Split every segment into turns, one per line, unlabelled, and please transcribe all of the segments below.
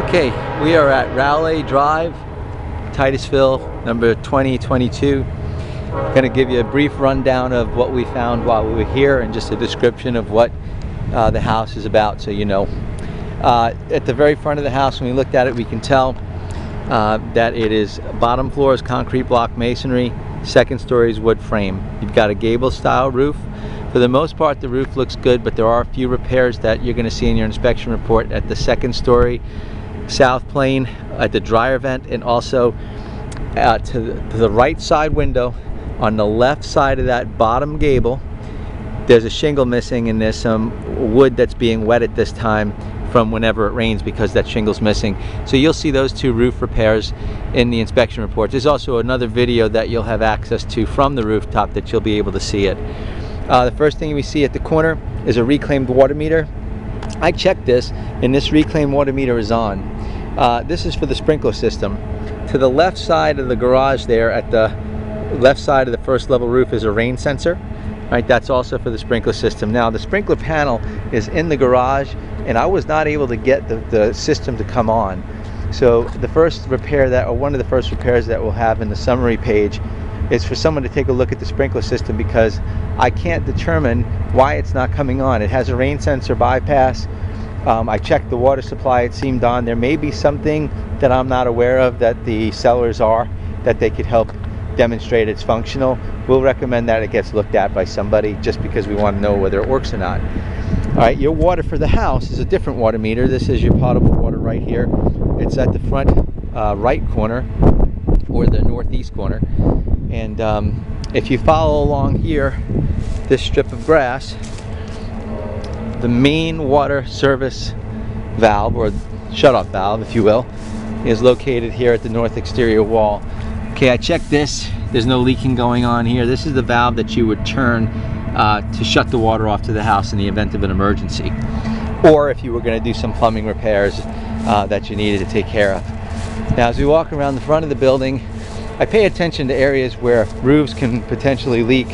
Okay, we are at Raleigh Drive, Titusville, number 2022. I'm going to give you a brief rundown of what we found while we were here and just a description of what the house is about, so you know. At the very front of the house, when we looked at it, we can tell that it is bottom floor is concrete block masonry, second story is wood frame. You've got a gable style roof. For the most part, the roof looks good, but there are a few repairs that you're going to see in your inspection report at the second story south plane, at the dryer vent, and also to the right side window on the left side of that bottom gable. There's a shingle missing, and there's some wood that's being wet at this time from whenever it rains because that shingle's missing. So you'll see those two roof repairs in the inspection report. There's also another video that you'll have access to from the rooftop that you'll be able to see it. The first thing we see at the corner is a reclaimed water meter. I checked this, and this reclaimed water meter is on. This is for the sprinkler system. To the left side of the garage there, at the left side of the first level roof, is a rain sensor. Right, that's also for the sprinkler system. Now the sprinkler panel is in the garage, and I was not able to get the system to come on. So the first repair that, or one of the first repairs that we'll have in the summary page, is for someone to take a look at the sprinkler system, because I can't determine why it's not coming on. It has a rain sensor bypass. I checked the water supply, it seemed on. There may be something that I'm not aware of that the sellers are, that they could help demonstrate it's functional. We'll recommend that it gets looked at by somebody, just because we want to know whether it works or not. Alright, your water for the house is a different water meter. This is your potable water right here. It's at the front right corner, or the northeast corner. And if you follow along here, this strip of grass, the main water service valve, or shutoff valve if you will, is located here at the north exterior wall. Okay, I checked this. There's no leaking going on here. This is the valve that you would turn to shut the water off to the house in the event of an emergency, or if you were going to do some plumbing repairs that you needed to take care of. Now, as we walk around the front of the building, I pay attention to areas where roofs can potentially leak.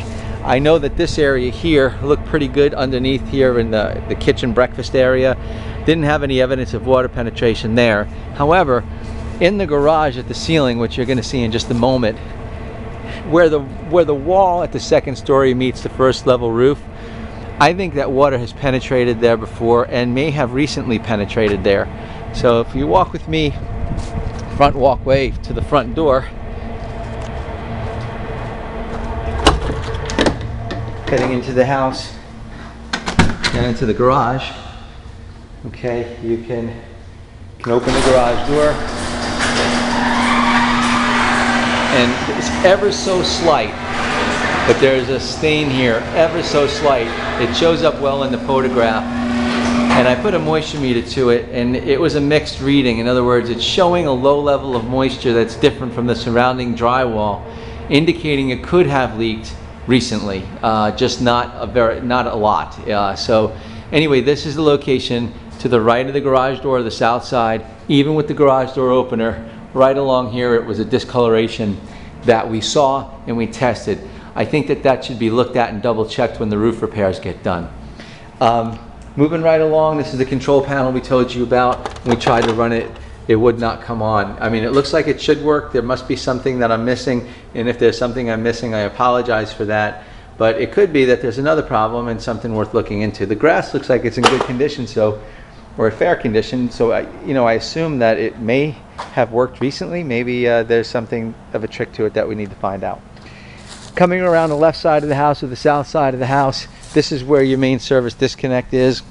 I know that this area here looked pretty good underneath here in the kitchen breakfast area. Didn't have any evidence of water penetration there. However, in the garage at the ceiling, which you're going to see in just a moment, where the wall at the second story meets the first level roof, I think that water has penetrated there before and may have recently penetrated there. So if you walk with me, front walkway to the front door, heading into the house and into the garage. Okay, you can open the garage door, and it's ever so slight, but there's a stain here, ever so slight. It shows up well in the photograph, and I put a moisture meter to it, and it was a mixed reading. In other words, it's showing a low level of moisture that's different from the surrounding drywall, indicating it could have leaked recently, just not a lot. So anyway, this is the location to the right of the garage door, the south side. Even with the garage door opener right along here, it was a discoloration that we saw and we tested. I think that should be looked at and double checked when the roof repairs get done. Moving right along, this is the control panel we told you about. We tried to run it, it would not come on. I mean, it looks like it should work. There must be something that I'm missing, and if there's something I'm missing, I apologize for that. But it could be that there's another problem and something worth looking into. The grass looks like it's in good condition, or a fair condition, so I assume that it may have worked recently. Maybe there's something of a trick to it that we need to find out. Coming around the left side of the house or the south side of the house, this is where your main service disconnect is.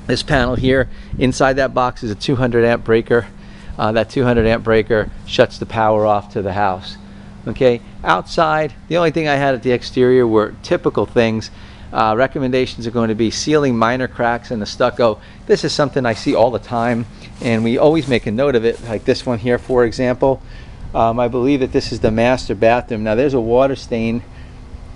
This panel here, inside that box is a 200 amp breaker. That 200 amp breaker shuts the power off to the house. Okay, outside, the only thing I had at the exterior were typical things. Recommendations are going to be sealing minor cracks in the stucco. This is something I see all the time, and we always make a note of it, like this one here, for example. I believe that this is the master bathroom. Now there's a water stain,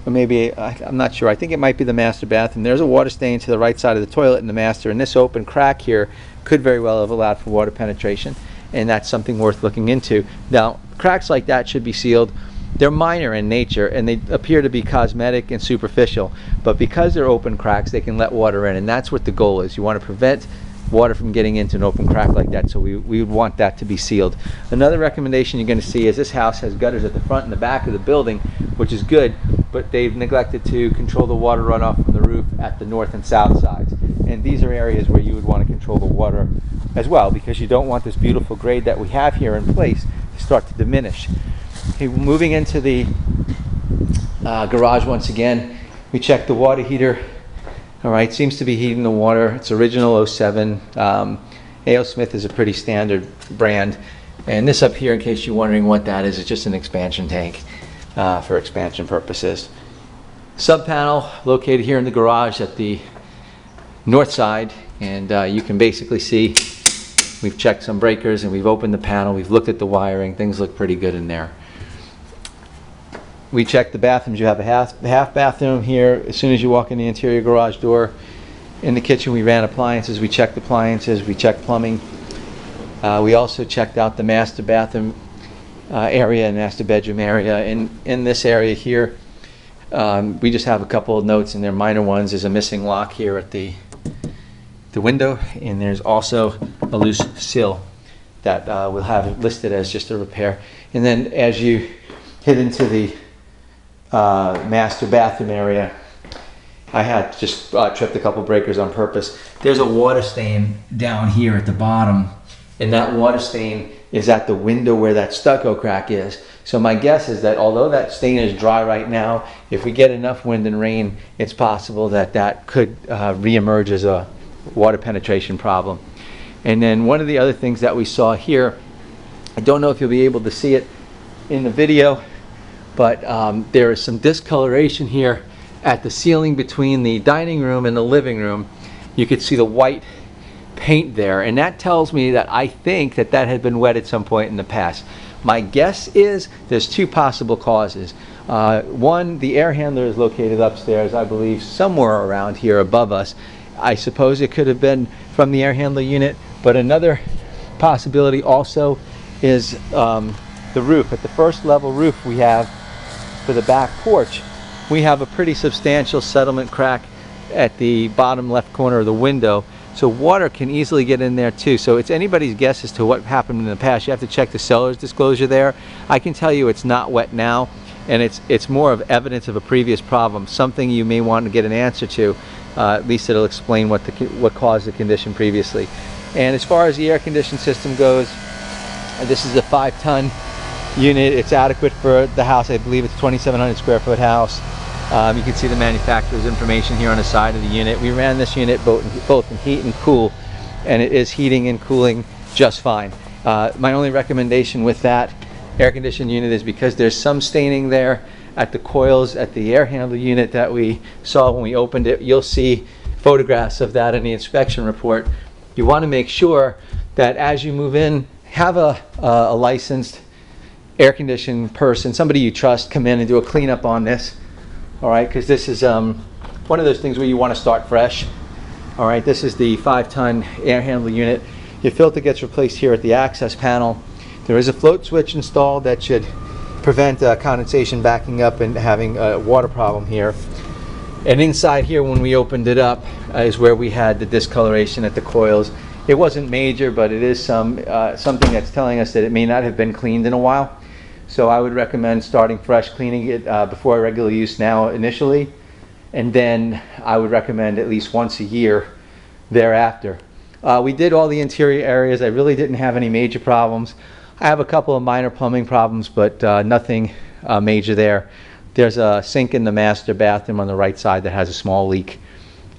or maybe, I'm not sure, I think it might be the master bathroom. There's a water stain to the right side of the toilet in the master, and this open crack here could very well have allowed for water penetration, and that's something worth looking into. Now, cracks like that should be sealed. They're minor in nature, and they appear to be cosmetic and superficial, but because they're open cracks, they can let water in, and that's what the goal is. You want to prevent water from getting into an open crack like that, so we would want that to be sealed. Another recommendation you're going to see is this house has gutters at the front and the back of the building, which is good, but they've neglected to control the water runoff from the roof at the north and south sides. And these are areas where you would want to control the water as well, because you don't want this beautiful grade that we have here in place to start to diminish. Okay, moving into the garage once again, we checked the water heater. All right, seems to be heating the water. It's original 07. A.O. Smith is a pretty standard brand. And this up here, in case you're wondering what that is just an expansion tank for expansion purposes. Sub panel located here in the garage at the north side, and you can basically see we've checked some breakers and we've opened the panel. We've looked at the wiring. Things look pretty good in there. We checked the bathrooms. You have a half bathroom here. As soon as you walk in the interior garage door, in the kitchen we ran appliances. We checked appliances. We checked plumbing. We also checked out the master bathroom area and master bedroom area. In this area here, we just have a couple of notes, and they're minor ones. There's a missing lock here at the window, and there's also a loose sill that we'll have listed as just a repair. And then as you hit into the master bathroom area, I had just tripped a couple breakers on purpose. There's a water stain down here at the bottom, and that water stain is at the window where that stucco crack is. So my guess is that although that stain is dry right now, if we get enough wind and rain, it's possible that that could reemerge as a water penetration problem. And then one of the other things that we saw here, I don't know if you'll be able to see it in the video, but there is some discoloration here at the ceiling between the dining room and the living room. You could see the white paint there, and that tells me that I think that that had been wet at some point in the past. My guess is there's two possible causes. One, the air handler is located upstairs, I believe somewhere around here above us. I suppose it could have been from the air handler unit, but another possibility also is the roof. At the first level roof we have for the back porch, we have a pretty substantial settlement crack at the bottom left corner of the window, so water can easily get in there too. So it's anybody's guess as to what happened in the past. You have to check the seller's disclosure there. I can tell you it's not wet now, and it's more of evidence of a previous problem, something you may want to get an answer to. At least it'll explain what caused the condition previously. And as far as the air conditioning system goes, this is a 5-ton unit. It's adequate for the house. I believe it's a 2,700 square foot house. You can see the manufacturer's information here on the side of the unit. We ran this unit both in heat and cool, and it is heating and cooling just fine. My only recommendation with that air conditioned unit is because there's some staining there at the coils at the air handler unit that we saw when we opened it. You'll see photographs of that in the inspection report. You want to make sure that as you move in, have a licensed air conditioned person, somebody you trust, come in and do a cleanup on this. All right, because this is one of those things where you want to start fresh. All right, this is the 5-ton air handler unit. Your filter gets replaced here at the access panel. There is a float switch installed that should prevent condensation backing up and having a water problem here. And inside here, when we opened it up, is where we had the discoloration at the coils. It wasn't major, but it is something that's telling us that it may not have been cleaned in a while. So I would recommend starting fresh, cleaning it before regular use now initially, and then I would recommend at least once a year thereafter. We did all the interior areas. I really didn't have any major problems. I have a couple of minor plumbing problems, but nothing major there. There's a sink in the master bathroom on the right side that has a small leak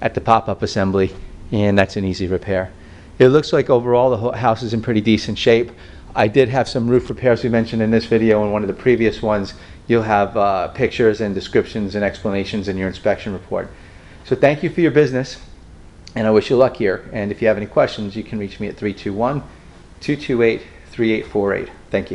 at the pop-up assembly, and that's an easy repair. It looks like overall the house is in pretty decent shape. I did have some roof repairs we mentioned in this video and one of the previous ones. You'll have pictures and descriptions and explanations in your inspection report. So thank you for your business, and I wish you luck here. And if you have any questions, you can reach me at 321-228-3848. Thank you.